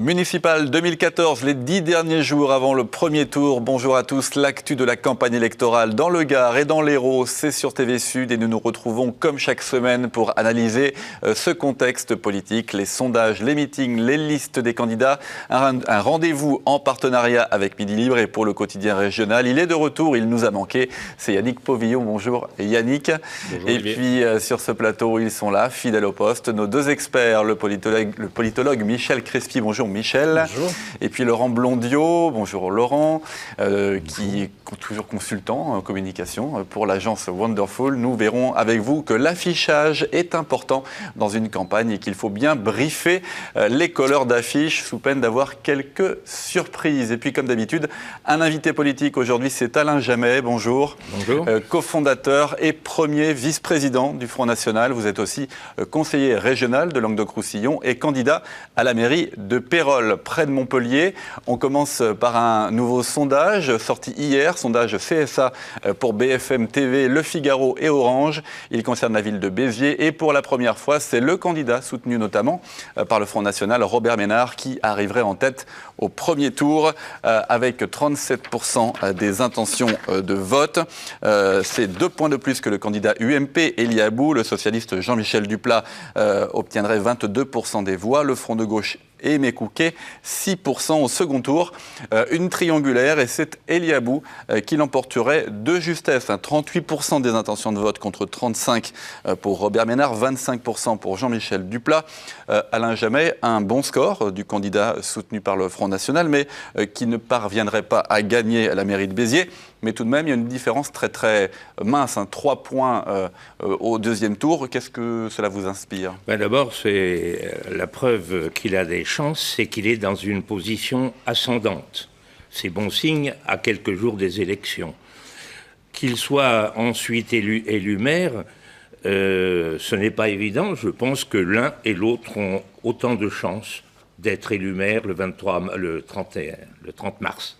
Municipal 2014, les 10 derniers jours avant le premier tour. Bonjour à tous, l'actu de la campagne électorale dans le Gard et dans l'Hérault, c'est sur TV Sud et nous nous retrouvons comme chaque semaine pour analyser ce contexte politique, les sondages, les meetings, les listes des candidats. Un rendez-vous en partenariat avec Midi Libre et pour le quotidien régional. Il est de retour, il nous a manqué, c'est Yannick Pauvillon. Bonjour Yannick. Bonjour, et puis sur ce plateau, ils sont là, fidèles au poste, nos deux experts, le politologue Michel Crespi. Bonjour Michel. Bonjour. Et puis Laurent Blondiot. Bonjour Laurent, qui est toujours consultant en communication pour l'agence Wonderful. Nous verrons avec vous que l'affichage est important dans une campagne et qu'il faut bien briefer les colleurs d'affiches sous peine d'avoir quelques surprises. Et puis comme d'habitude, un invité politique aujourd'hui, c'est Alain Jamet. Bonjour. Bonjour. Cofondateur et premier vice-président du Front National. Vous êtes aussi conseiller régional de Languedoc-Roussillon et candidat à la mairie de Pérols, près de Montpellier. On commence par un nouveau sondage sorti hier, sondage CSA pour BFM TV, Le Figaro et Orange. Il concerne la ville de Béziers et pour la première fois, c'est le candidat soutenu notamment par le Front National, Robert Ménard, qui arriverait en tête au premier tour avec 37% des intentions de vote. C'est 2 points de plus que le candidat UMP, Elie Abou. Le socialiste Jean-Michel Duplat obtiendrait 22% des voix. Le Front de gauche et Aimé Couquet, 6% au second tour. Une triangulaire et c'est Elie Abou qui l'emporterait de justesse. 38% des intentions de vote contre 35% pour Robert Ménard, 25% pour Jean-Michel Duplat. Alain Jamet, un bon score du candidat soutenu par le Front National, mais qui ne parviendrait pas à gagner la mairie de Béziers. Mais tout de même, il y a une différence très très mince, 3 points au deuxième tour. Qu'est-ce que cela vous inspire ? D'abord, c'est la preuve qu'il a des chances, c'est qu'il est dans une position ascendante. C'est bon signe à quelques jours des élections. Qu'il soit ensuite élu maire, ce n'est pas évident. Je pense que l'un et l'autre ont autant de chances d'être élu maire le 30 mars.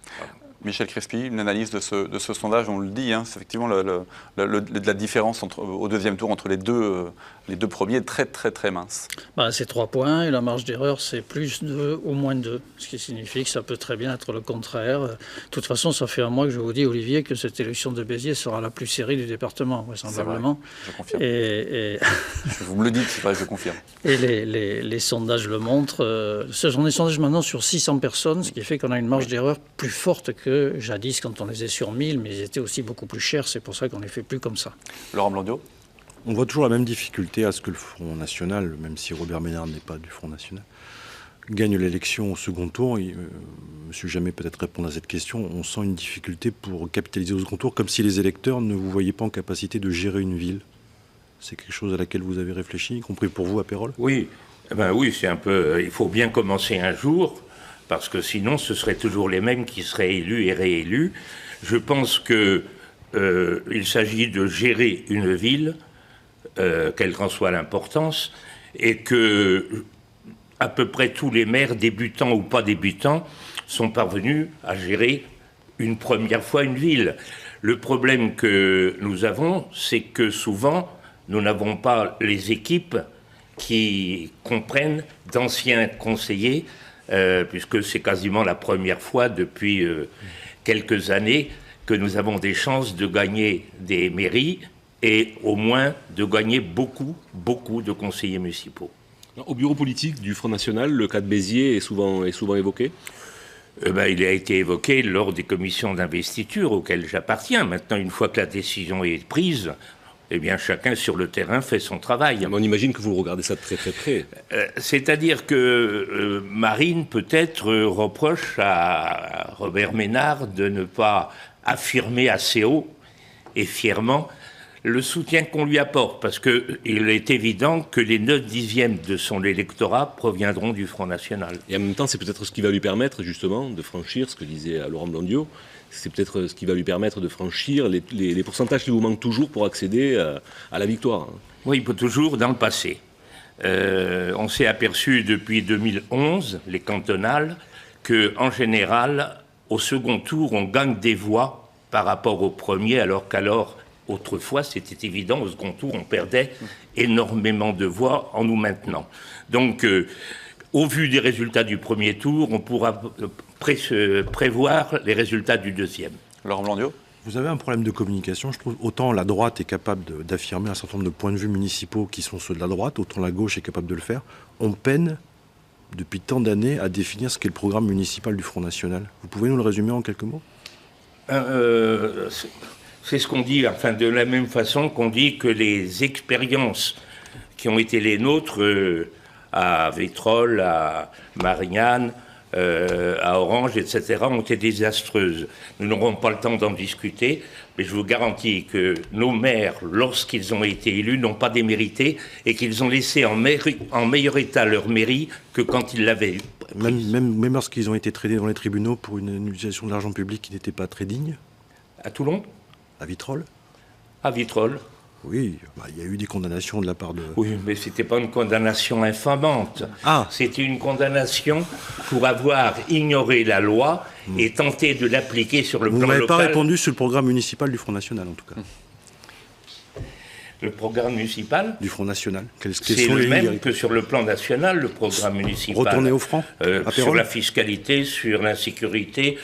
Michel Crespi, une analyse de ce sondage, on le dit, c'est effectivement la différence au deuxième tour entre les deux premiers est très très très mince. C'est 3 points et la marge d'erreur c'est plus 2 ou moins 2, ce qui signifie que ça peut très bien être le contraire. De toute façon, ça fait un mois que je vous dis, Olivier, que cette élection de Béziers sera la plus serrée du département, vraisemblablement. Je confirme. Vous me le dites, c'est vrai, je confirme. Et les sondages le montrent. Ce sont des sondages maintenant sur 600 personnes, ce qui fait qu'on a une marge d'erreur plus forte que jadis quand on les faisait sur 1000, mais ils étaient aussi beaucoup plus chers, c'est pour ça qu'on les fait plus comme ça. Laurent Blondiot ? On voit toujours la même difficulté à ce que le Front National, même si Robert Ménard n'est pas du Front National, gagne l'élection au second tour. Monsieur Jamet peut-être répondre à cette question. On sent une difficulté pour capitaliser au second tour, comme si les électeurs ne vous voyaient pas en capacité de gérer une ville. C'est quelque chose à laquelle vous avez réfléchi, y compris pour vous à Pérols ? Oui, oui, c'est un peu... il faut bien commencer un jour, parce que sinon ce seraient toujours les mêmes qui seraient élus et réélus. Je pense qu'il s'agit de gérer une ville, quelle qu'en soit l'importance, et que à peu près tous les maires, débutants ou pas débutants, sont parvenus à gérer une première fois une ville. Le problème que nous avons, c'est que souvent, nous n'avons pas les équipes qui comprennent d'anciens conseillers, puisque c'est quasiment la première fois depuis quelques années que nous avons des chances de gagner des mairies et au moins de gagner beaucoup de conseillers municipaux. Au bureau politique du Front National, le cas de Béziers est souvent évoqué ? Il a été évoqué lors des commissions d'investiture auxquelles j'appartiens. Maintenant, une fois que la décision est prise, chacun sur le terrain fait son travail. Mais on imagine que vous regardez ça de très très près. C'est-à-dire que Marine, peut-être, reproche à Robert Ménard de ne pas affirmer assez haut et fièrement le soutien qu'on lui apporte, parce qu'il est évident que les 9/10 de son électorat proviendront du Front National. Et en même temps, c'est peut-être ce qui va lui permettre, justement, de franchir, ce que disait Laurent Blondiot, c'est peut-être ce qui va lui permettre de franchir les pourcentages qui vous manquent toujours pour accéder à la victoire. Oui, il peut toujours dans le passé. On s'est aperçu depuis 2011, les cantonales, qu'en général, au second tour, on gagne des voix par rapport au premier, alors autrefois, c'était évident, au second tour, on perdait énormément de voix en nous maintenant. Donc, au vu des résultats du premier tour, on pourra prévoir les résultats du deuxième. Laurent Blandiot. Vous avez un problème de communication, je trouve. Autant la droite est capable d'affirmer un certain nombre de points de vue municipaux qui sont ceux de la droite, autant la gauche est capable de le faire. On peine, depuis tant d'années, à définir ce qu'est le programme municipal du Front National. Vous pouvez nous le résumer en quelques mots ? C'est ce qu'on dit, enfin, de la même façon qu'on dit que les expériences qui ont été les nôtres à Vitrolles, à Marignane, à Orange, etc., ont été désastreuses. Nous n'aurons pas le temps d'en discuter, mais je vous garantis que nos maires, lorsqu'ils ont été élus, n'ont pas démérité et qu'ils ont laissé en meilleur état leur mairie que quand ils l'avaient prise. Même lorsqu'ils ont été traînés dans les tribunaux pour une utilisation de l'argent public qui n'était pas très digne ? À Toulon ? À Vitrolles ? À Vitrolles. Oui, il y a eu des condamnations de la part de... Oui, mais ce n'était pas une condamnation infamante. Ah. C'était une condamnation pour avoir ignoré la loi et tenté de l'appliquer sur le plan local. Vous n'avez pas répondu sur le programme municipal du Front National, en tout cas. Le programme municipal du Front National. C'est le même que sur le plan national, le programme municipal. Retourner au franc sur la fiscalité, sur l'insécurité,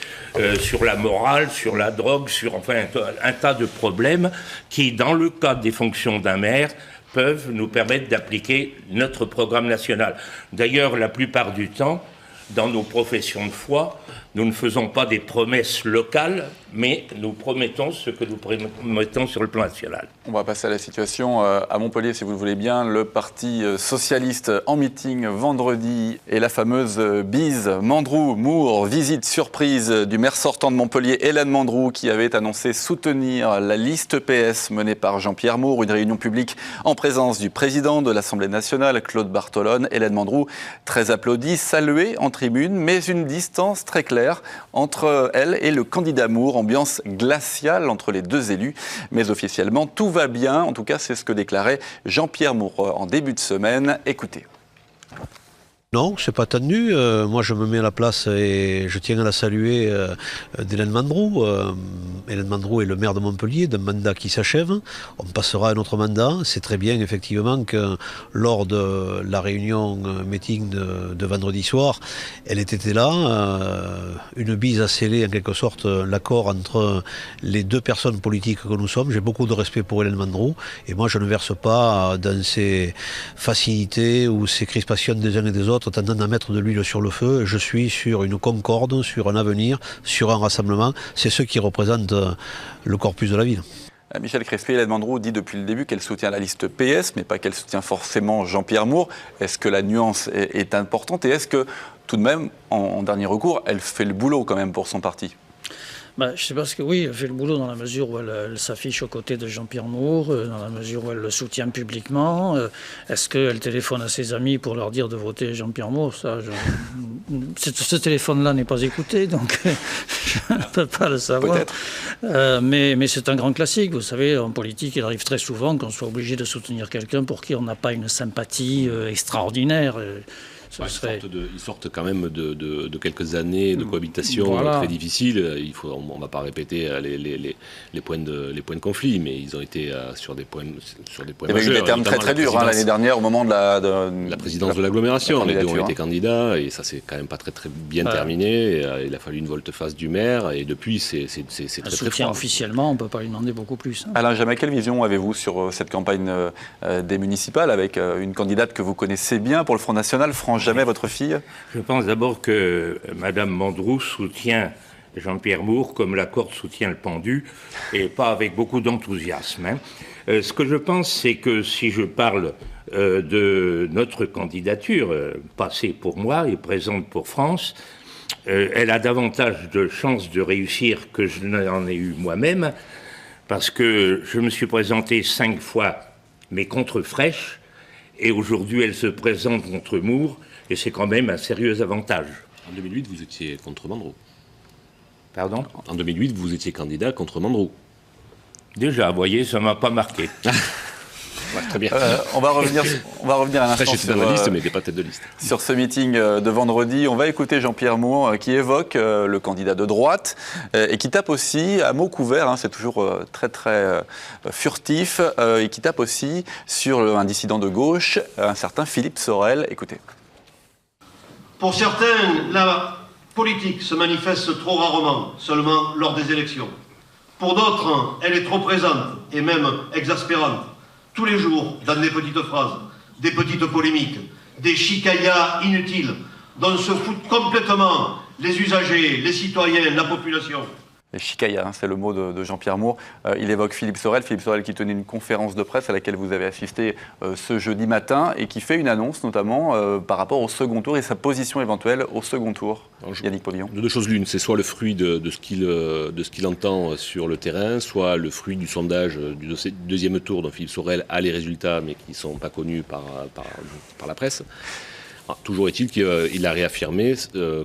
sur la morale, sur la drogue, sur enfin un tas de problèmes qui, dans le cadre des fonctions d'un maire, peuvent nous permettre d'appliquer notre programme national. D'ailleurs, la plupart du temps, dans nos professions de foi, nous ne faisons pas des promesses locales, mais nous promettons ce que nous promettons sur le plan national. On va passer à la situation à Montpellier, si vous le voulez bien. Le Parti socialiste en meeting vendredi et la fameuse bise Mandroux-Moore, visite surprise du maire sortant de Montpellier, Hélène Mandroux, qui avait annoncé soutenir la liste PS menée par Jean-Pierre Moore. Une réunion publique en présence du président de l'Assemblée nationale, Claude Bartolone. Hélène Mandroux, très applaudie, saluée en tribune, mais une distance très claire entre elle et le candidat Moore, ambiance glaciale entre les deux élus. Mais officiellement, tout va bien. En tout cas, c'est ce que déclarait Jean-Pierre Moore en début de semaine. Écoutez. Non, c'est pas tenu. Moi, je me mets à la place et je tiens à la saluer d'Hélène Mandroux. Hélène Mandroux est le maire de Montpellier, d'un mandat qui s'achève. On passera à un autre mandat. C'est très bien, effectivement, que lors de la réunion meeting de vendredi soir, elle était là. Une bise a scellé, en quelque sorte, l'accord entre les deux personnes politiques que nous sommes. J'ai beaucoup de respect pour Hélène Mandroux. Et moi, je ne verse pas dans ces facilités ou ces crispations des uns et des autres, tendant à mettre de l'huile sur le feu. Je suis sur une concorde, sur un avenir, sur un rassemblement. C'est ce qui représente le corpus de la ville. Michel Crespy, Hélène Mandroux dit depuis le début qu'elle soutient la liste PS, mais pas qu'elle soutient forcément Jean-Pierre Moore. Est-ce que la nuance est importante et est-ce que, tout de même, en dernier recours, elle fait le boulot quand même pour son parti ? Je sais pas ce que oui, elle fait le boulot dans la mesure où elle s'affiche aux côtés de Jean-Pierre Moore, dans la mesure où elle le soutient publiquement. Est-ce qu'elle téléphone à ses amis pour leur dire de voter Jean-Pierre Moore ? Ce téléphone-là n'est pas écouté, donc je ne peux pas le savoir. Mais c'est un grand classique. Vous savez, en politique, il arrive très souvent qu'on soit obligé de soutenir quelqu'un pour qui on n'a pas une sympathie extraordinaire. Ils sortent quand même de quelques années de cohabitation très difficiles. On ne va pas répéter les points de conflit, mais ils ont été sur des points majeurs. Il y avait eu des termes très durs l'année dernière au moment de la présidence de l'agglomération. Les deux ont été candidats et ça s'est quand même pas très bien terminé. Il a fallu une volte-face du maire et depuis c'est très très fort. Officiellement, on ne peut pas lui demander beaucoup plus. Alain Jamet, quelle vision avez-vous sur cette campagne des municipales avec une candidate que vous connaissez bien pour le Front National, Franche Jamet, votre fille ? Je pense d'abord que Mme Mandroux soutient Jean-Pierre Moore comme la corde soutient le pendu, et pas avec beaucoup d'enthousiasme. Ce que je pense, c'est que si je parle de notre candidature, passée pour moi et présente pour France, elle a davantage de chances de réussir que je n'en ai eu moi-même, parce que je me suis présenté 5 fois, mais contre Fraîche, et aujourd'hui elle se présente contre Moore, et c'est quand même un sérieux avantage. En 2008, vous étiez contre Mandroux. Pardon ? En 2008, vous étiez candidat contre Mandroux. Déjà, vous voyez, ça ne m'a pas marqué. Ouais, très bien. On va revenir un instant sur la liste, mais pas tête de liste. Sur ce meeting de vendredi. On va écouter Jean-Pierre Moore qui évoque le candidat de droite et qui tape aussi à mots couverts, c'est toujours très très furtif, et qui tape aussi sur un dissident de gauche, un certain Philippe Sorel. Écoutez. Pour certains, la politique se manifeste trop rarement, seulement lors des élections. Pour d'autres, elle est trop présente et même exaspérante. Tous les jours, dans des petites phrases, des petites polémiques, des chicayas inutiles, dont se foutent complètement les usagers, les citoyens, la population. Les chicayas, hein, c'est le mot de Jean-Pierre Moore. Il évoque Philippe Sorel qui tenait une conférence de presse à laquelle vous avez assisté ce jeudi matin et qui fait une annonce notamment par rapport au second tour et sa position éventuelle au second tour. Yannick Polillon. Deux choses l'une, c'est soit le fruit de ce qu'il entend sur le terrain, soit le fruit du sondage du deuxième tour dont Philippe Sorel a les résultats mais qui ne sont pas connus par la presse. Toujours est-il qu'il a réaffirmé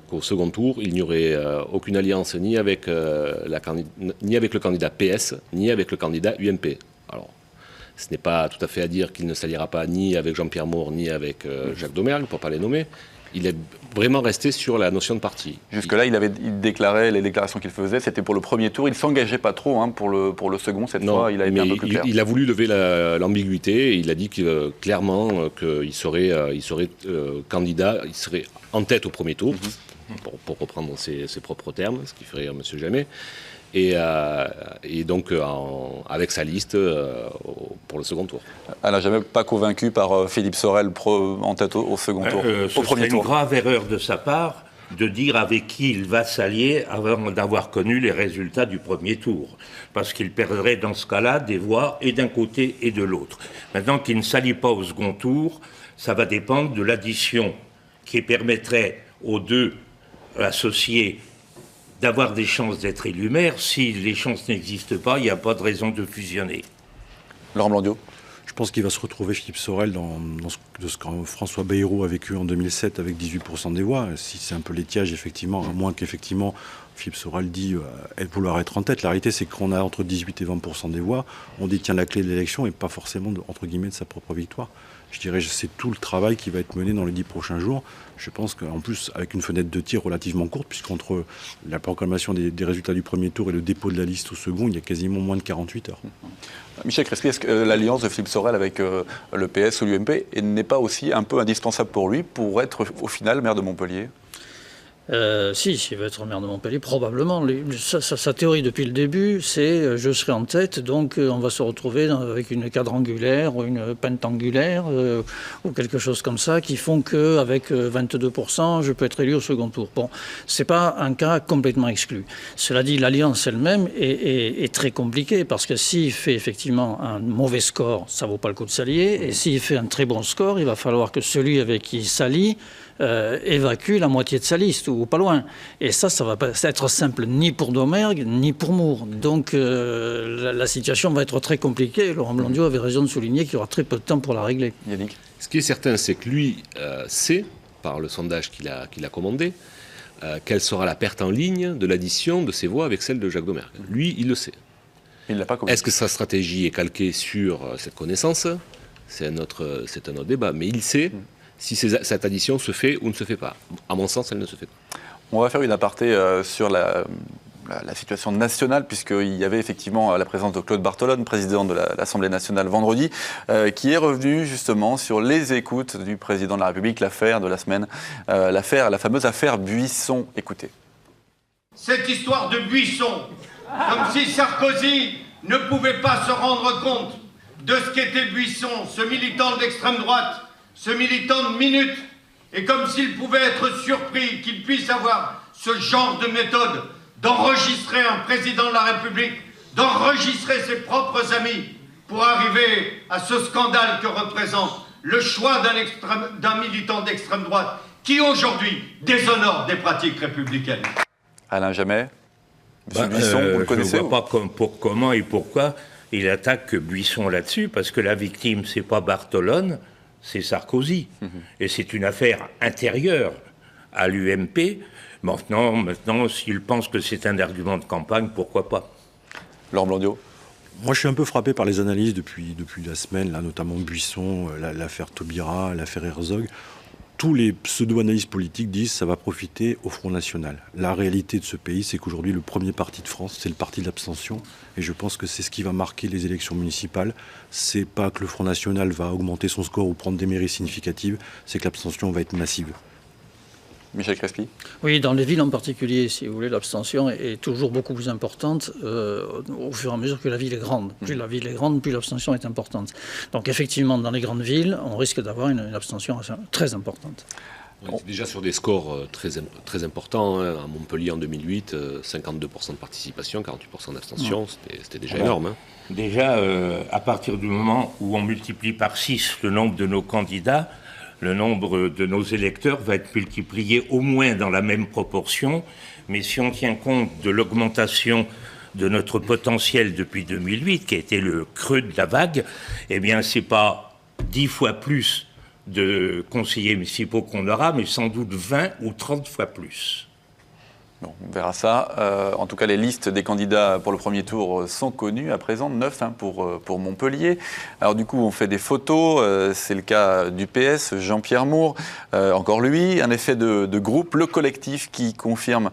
qu'au second tour, il n'y aurait aucune alliance ni avec le candidat PS, ni avec le candidat UMP. Alors, ce n'est pas tout à fait à dire qu'il ne s'alliera pas ni avec Jean-Pierre Moore, ni avec Jacques Domergue, pour ne pas les nommer. Il est vraiment resté sur la notion de parti. Jusque-là, il déclarait, les déclarations qu'il faisait, c'était pour le premier tour. Il ne s'engageait pas trop pour le second. Cette fois, il a été un peu plus clair. Il a voulu lever l'ambiguïté. Il a dit clairement qu'il serait candidat, il serait en tête au premier tour, pour reprendre ses propres termes, ce qui ferait M. Jamet. Et donc avec sa liste pour le second tour. Alain Jamet, pas convaincu par Philippe Sorel en tête au second tour, au premier tour. C'est une grave erreur de sa part de dire avec qui il va s'allier avant d'avoir connu les résultats du premier tour. Parce qu'il perdrait dans ce cas-là des voix et d'un côté et de l'autre. Maintenant qu'il ne s'allie pas au second tour, ça va dépendre de l'addition qui permettrait aux deux associés d'avoir des chances d'être élu maire. Si les chances n'existent pas, il n'y a pas de raison de fusionner. Laurent Blandiot. Je pense qu'il va se retrouver, Philippe Sorel, dans ce que François Bayrou a vécu en 2007 avec 18% des voix. Si c'est un peu l'étiage, effectivement, à moins qu'effectivement Philippe Sorel dit vouloir être en tête. La réalité, c'est qu'on a entre 18 et 20% des voix. On détient la clé de l'élection et pas forcément, entre guillemets, de sa propre victoire. Je dirais que c'est tout le travail qui va être mené dans les 10 prochains jours. Je pense qu'en plus, avec une fenêtre de tir relativement courte, puisqu'entre la proclamation des résultats du premier tour et le dépôt de la liste au second, il y a quasiment moins de 48 heures. Michel Crespi, est-ce que l'alliance de Philippe Sorel avec le PS ou l'UMP n'est pas aussi un peu indispensable pour lui pour être au final maire de Montpellier ? Si, s'il veut être maire de Montpellier, probablement. Sa théorie depuis le début, c'est je serai en tête, donc on va se retrouver avec une quadrangulaire ou une pentangulaire ou quelque chose comme ça qui font qu'avec 22%, je peux être élu au second tour. Bon, c'est pas un cas complètement exclu. Cela dit, l'alliance elle-même est très compliquée parce que s'il fait effectivement un mauvais score, ça vaut pas le coup de s'allier, et s'il fait un très bon score, il va falloir que celui avec qui il s'allie évacue la moitié de sa liste, ou pas loin. Et ça va pas être simple ni pour Domergue, ni pour Moore. Donc la situation va être très compliquée. Laurent Blandiot avait raison de souligner qu'il y aura très peu de temps pour la régler. Yannick. Ce qui est certain, c'est que lui sait, par le sondage qu'il a commandé, quelle sera la perte en ligne de l'addition de ses voix avec celle de Jacques Domergue. Lui, il le sait. Il l'a pas compris. Est-ce que sa stratégie est calquée sur cette connaissance ? C'est un autre débat. Mais il sait si cette addition se fait ou ne se fait pas. À mon sens, elle ne se fait pas. On va faire une aparté sur la situation nationale, puisqu'il y avait effectivement la présence de Claude Barthelone, président de l'Assemblée nationale vendredi, qui est revenu justement sur les écoutes du président de la République, l'affaire de la semaine, la fameuse affaire Buisson. Écoutez. Cette histoire de Buisson, comme si Sarkozy ne pouvait pas se rendre compte de ce qu'était Buisson, ce militant d'extrême droite, ce militant de minute, et comme s'il pouvait être surpris qu'il puisse avoir ce genre de méthode d'enregistrer un président de la République, d'enregistrer ses propres amis pour arriver à ce scandale que représente le choix d'un militant d'extrême droite qui aujourd'hui déshonore des pratiques républicaines. Alain Jamet, Buisson, vous le connaissez? Je ne vois pas comment et pourquoi il attaque Buisson là-dessus, parce que la victime, c'est pas Barthelone, c'est Sarkozy. Et c'est une affaire intérieure à l'UMP. Maintenant, s'il pense que c'est un argument de campagne, pourquoi pas? Laurent Blandiot. Moi, je suis un peu frappé par les analyses depuis la semaine, là, notamment Buisson, l'affaire Taubira, l'affaire Herzog. Tous les pseudo-analystes politiques disent que ça va profiter au Front National. La réalité de ce pays, c'est qu'aujourd'hui, le premier parti de France, c'est le parti de l'abstention. Et je pense que c'est ce qui va marquer les élections municipales. C'est pas que le Front National va augmenter son score ou prendre des mairies significatives, c'est que l'abstention va être massive. Michel Crespi? Oui, dans les villes en particulier, si vous voulez, l'abstention est toujours beaucoup plus importante au fur et à mesure que la ville est grande. Plus la ville est grande, plus l'abstention est importante. Donc effectivement, dans les grandes villes, on risque d'avoir une abstention très importante. On est déjà sur des scores très importants. Hein. À Montpellier en 2008, 52% de participation, 48% d'abstention, c'était déjà énorme. Hein. Déjà, à partir du moment où on multiplie par 6 le nombre de nos candidats, le nombre de nos électeurs va être multiplié au moins dans la même proportion. Mais si on tient compte de l'augmentation de notre potentiel depuis 2008, qui a été le creux de la vague, eh bien, c'est pas 10 fois plus de conseillers municipaux qu'on aura, mais sans doute 20 ou 30 fois plus. Bon, on verra ça. En tout cas, les listes des candidats pour le premier tour sont connues à présent, 9 pour Montpellier. Alors du coup, on fait des photos. C'est le cas du PS, Jean-Pierre Moore. Encore lui, un effet de groupe, le collectif qui confirme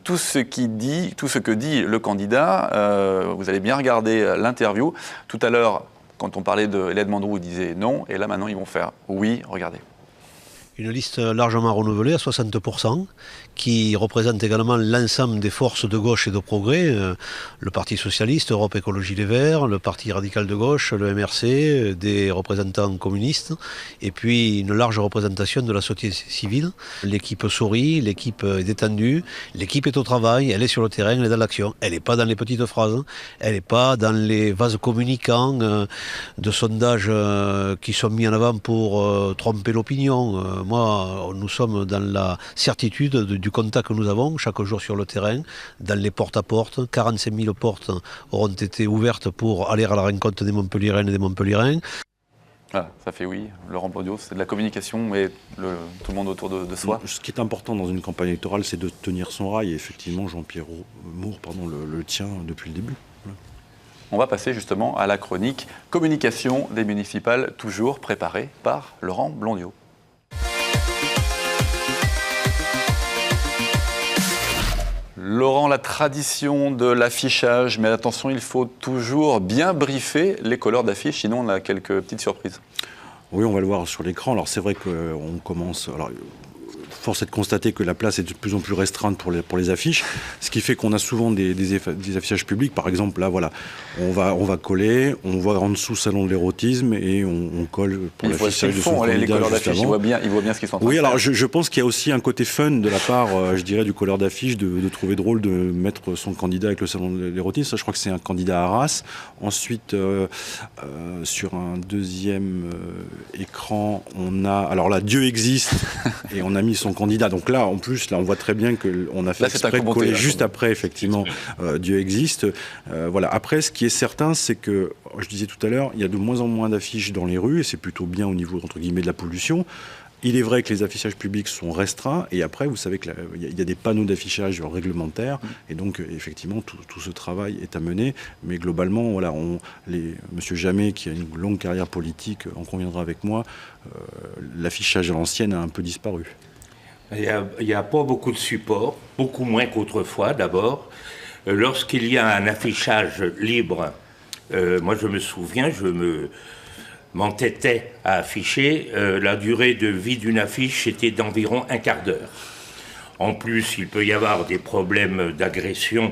tout ce que dit le candidat. Vous allez bien regarder l'interview. Tout à l'heure, quand on parlait de Hélène Mandroux, il disait non. Et là, maintenant, ils vont faire oui. Regardez. Une liste largement renouvelée à 60%, qui représente également l'ensemble des forces de gauche et de progrès, le Parti Socialiste, Europe Écologie Les Verts, le Parti Radical de Gauche, le MRC, des représentants communistes, et puis une large représentation de la société civile. L'équipe sourit, l'équipe est détendue, l'équipe est au travail, elle est sur le terrain, elle est dans l'action. Elle n'est pas dans les petites phrases, elle n'est pas dans les vases communicants de sondages qui sont mis en avant pour tromper l'opinion. Moi, nous sommes dans la certitude du contact que nous avons chaque jour sur le terrain, dans les porte-à-porte. 45 000 portes auront été ouvertes pour aller à la rencontre des Montpelliéraines et des Montpelliérains. Voilà, ça fait oui. Laurent Blondiau, c'est de la communication, mais tout le monde autour de soi. Ce qui est important dans une campagne électorale, c'est de tenir son rail. Et effectivement, Jean-Pierre Moore le tient depuis le début. Voilà. On va passer justement à la chronique communication des municipales, toujours préparée par Laurent Blondiau. Laurent, la tradition de l'affichage, mais attention, il faut toujours bien briefer les couleurs d'affiche, sinon on a quelques petites surprises. Oui, on va le voir sur l'écran. Alors c'est vrai qu'on commence... Alors, force est de constater que la place est de plus en plus restreinte pour les affiches, ce qui fait qu'on a souvent des affichages publics. Par exemple, là, voilà, on va coller, on voit en dessous salon de l'érotisme et on colle pour l'affichage de son candidat. Les couleurs d'affiche, ils voient bien ce qu'ils sont en train de faire. Oui, alors je pense qu'il y a aussi un côté fun de la part, je dirais, du colleur d'affiche, de trouver drôle de mettre son candidat avec le salon de l'érotisme. Ça, je crois que c'est un candidat à Arras. Ensuite, sur un deuxième écran, on a... Alors là, Dieu existe et on a mis son candidat. Donc là, en plus, on voit très bien qu'on a fait exprès de coller juste après, effectivement, Dieu existe. Voilà. Après, ce qui est certain, c'est que, je disais tout à l'heure, il y a de moins en moins d'affiches dans les rues, et c'est plutôt bien au niveau, entre guillemets, de la pollution. Il est vrai que les affichages publics sont restreints, et après, vous savez qu'il y a des panneaux d'affichage réglementaires, et donc, effectivement, tout ce travail est à mener. Mais globalement, voilà, Monsieur Jamet, qui a une longue carrière politique, en conviendra avec moi, l'affichage à l'ancienne a un peu disparu. Il n'y a pas beaucoup de supports, beaucoup moins qu'autrefois d'abord. Lorsqu'il y a un affichage libre, moi je me souviens, m'entêtais à afficher, la durée de vie d'une affiche était d'environ un quart d'heure. En plus, il peut y avoir des problèmes d'agression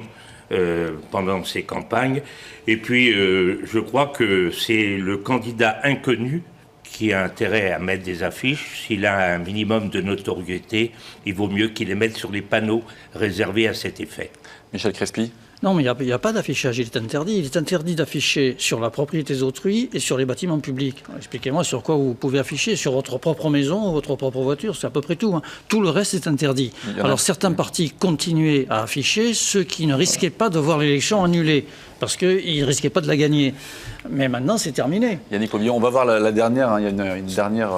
pendant ces campagnes. Et puis, je crois que c'est le candidat inconnu qui a intérêt à mettre des affiches. S'il a un minimum de notoriété, il vaut mieux qu'il les mette sur les panneaux réservés à cet effet. Michel Crespi? Non, mais il n'y a pas d'affichage, il est interdit. Il est interdit d'afficher sur la propriété d'autrui et sur les bâtiments publics. Expliquez-moi sur quoi vous pouvez afficher, sur votre propre maison ou votre propre voiture, c'est à peu près tout. Hein. Tout le reste est interdit. Alors certains partis continuaient à afficher, ceux qui ne risquaient pas de voir l'élection annulée, parce qu'ils ne risquaient pas de la gagner. Mais maintenant, c'est terminé. Yannick Aubion, on va voir la dernière, hein. Il y a une dernière...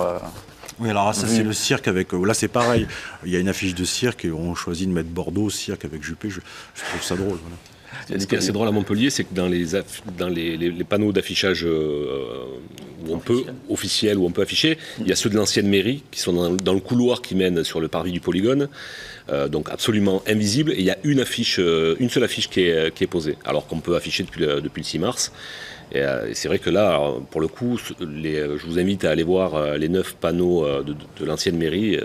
Oui, alors ça c'est le cirque avec... Là c'est pareil, il y a une affiche de cirque et on choisit de mettre Bordeaux, cirque avec Juppé, je trouve ça drôle. Voilà. Ce qui est assez drôle à Montpellier, c'est que dans les panneaux d'affichage où on peut, officiels, où on peut afficher, il y a ceux de l'ancienne mairie qui sont dans le couloir qui mène sur le parvis du Polygone, donc absolument invisible, et il y a une seule affiche qui est posée, alors qu'on peut afficher depuis le 6 mars. Et c'est vrai que là, alors, pour le coup, je vous invite à aller voir les 9 panneaux de l'ancienne mairie.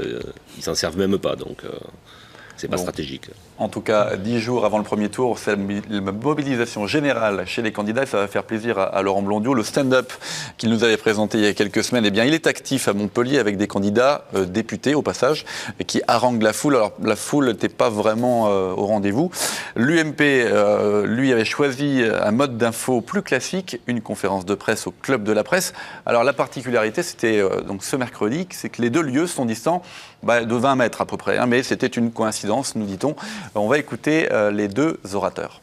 Ils s'en servent même pas, donc c'est pas stratégique. En tout cas, 10 jours avant le premier tour, c'est la mobilisation générale chez les candidats et ça va faire plaisir à Laurent Blondiau. Le stand-up qu'il nous avait présenté il y a quelques semaines, eh bien, il est actif à Montpellier avec des candidats députés au passage qui haranguent la foule. Alors la foule n'était pas vraiment au rendez-vous. L'UMP, lui, avait choisi un mode d'info plus classique, une conférence de presse au Club de la Presse. Alors la particularité, c'était donc ce mercredi, c'est que les deux lieux sont distants de 20 mètres à peu près, hein, mais c'était une coïncidence, nous dit-on. On va écouter les deux orateurs.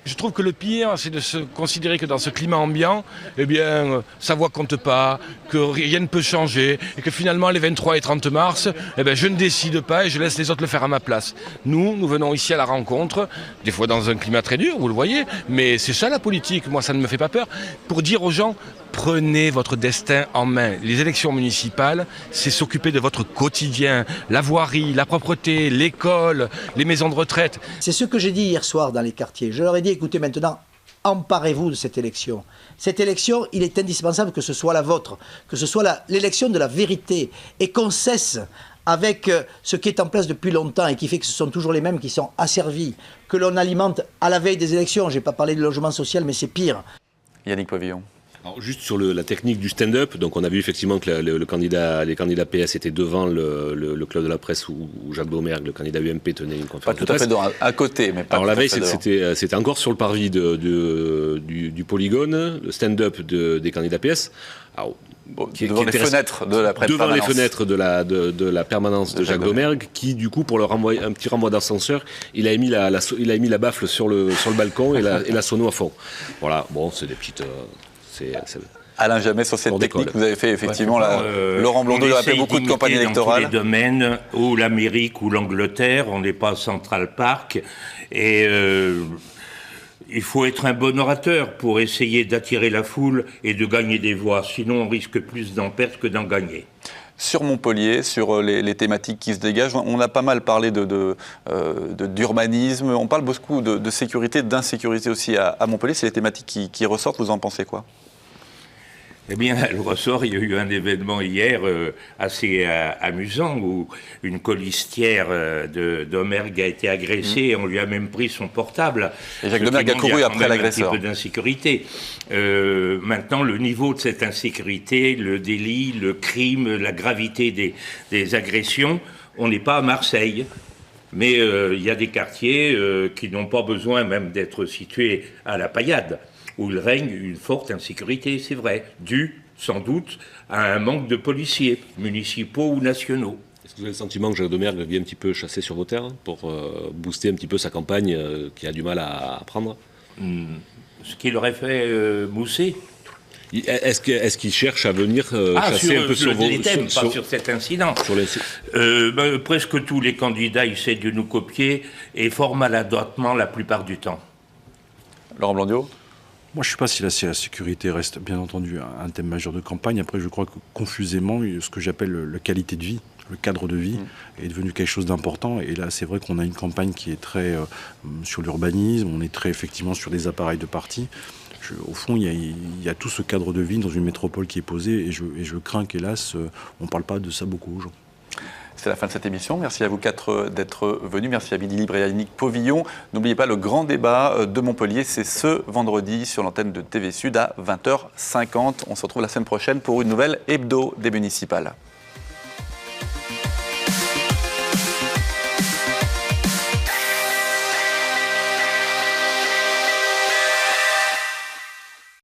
Je trouve que le pire, c'est de se considérer que dans ce climat ambiant, eh bien, sa voix compte pas, que rien ne peut changer, et que finalement, les 23 et 30 mars, eh bien, je ne décide pas et je laisse les autres le faire à ma place. Nous venons ici à la rencontre, des fois dans un climat très dur, vous le voyez, mais c'est ça la politique, moi ça ne me fait pas peur, pour dire aux gens, prenez votre destin en main. Les élections municipales, c'est s'occuper de votre quotidien, la voirie, la propreté, l'école, les maisons de retraite. C'est ce que j'ai dit hier soir dans les quartiers. Je leur ai dit, écoutez maintenant, emparez-vous de cette élection. Cette élection, il est indispensable que ce soit la vôtre, que ce soit l'élection de la vérité et qu'on cesse avec ce qui est en place depuis longtemps et qui fait que ce sont toujours les mêmes qui sont asservis, que l'on alimente à la veille des élections. Je n'ai pas parlé de logement social, mais c'est pire. Yannick Pavillon. Alors juste sur la technique du stand-up, donc on a vu effectivement que les candidats PS étaient devant le Club de la Presse où Jacques Domergue, le candidat UMP, tenait une conférence de presse. Pas tout à fait à côté, mais pas. Alors la veille, c'était encore sur le parvis du Polygone, le stand-up des candidats PS. Alors, devant les fenêtres de la permanence. Devant les fenêtres de la permanence de Jacques Domergue, qui du coup, pour leur renvoyer un petit renvoi d'ascenseur, il a mis la baffle sur le balcon et la sono à fond. Voilà, bon, c'est des petites... Alain Jamet, sur cette technique, vous avez fait effectivement, Laurent Blondiau a fait beaucoup de campagnes électorales. Dans tous les domaines, ou l'Amérique ou l'Angleterre, on n'est pas à Central Park, et il faut être un bon orateur pour essayer d'attirer la foule et de gagner des voix, sinon on risque plus d'en perdre que d'en gagner. Sur Montpellier, sur les thématiques qui se dégagent, on a pas mal parlé d'urbanisme, on parle beaucoup de sécurité, d'insécurité aussi à Montpellier. C'est les thématiques qui ressortent, vous en pensez quoi ? Eh bien, elle ressort, il y a eu un événement hier assez amusant où une colistière Domergue a été agressée et on lui a même pris son portable. Et Jacques Domergue a couru après l'agresseur. Un petit peu d'insécurité. Maintenant, le niveau de cette insécurité, le délit, le crime, la gravité des agressions, on n'est pas à Marseille. Mais il y a des quartiers qui n'ont pas besoin même d'être situés à la paillade, où il règne une forte insécurité, c'est vrai, due sans doute à un manque de policiers, municipaux ou nationaux. Est-ce que vous avez le sentiment que Jacques Domergue vient un petit peu chasser sur vos terres pour booster un petit peu sa campagne qui a du mal à prendre Ce qu'il aurait fait mousser. Est-ce qu'il cherche à venir chasser un peu sur vos... pas sur cet incident. Presque tous les candidats essaient de nous copier et fort maladroitement la plupart du temps. Laurent Blondiau ? Moi, je ne sais pas si la sécurité reste, bien entendu, un thème majeur de campagne. Après, je crois que confusément, ce que j'appelle la qualité de vie, le cadre de vie, est devenu quelque chose d'important. Et là, c'est vrai qu'on a une campagne qui est très sur l'urbanisme, on est très effectivement sur des appareils de parti. Au fond, il y a tout ce cadre de vie dans une métropole qui est posé. Et je crains qu'hélas, on ne parle pas de ça beaucoup aux gens. C'est la fin de cette émission. Merci à vous quatre d'être venus. Merci à Midi Libre et à Yannick Pavillon. N'oubliez pas le grand débat de Montpellier. C'est ce vendredi sur l'antenne de TV Sud à 20h50. On se retrouve la semaine prochaine pour une nouvelle hebdo des municipales.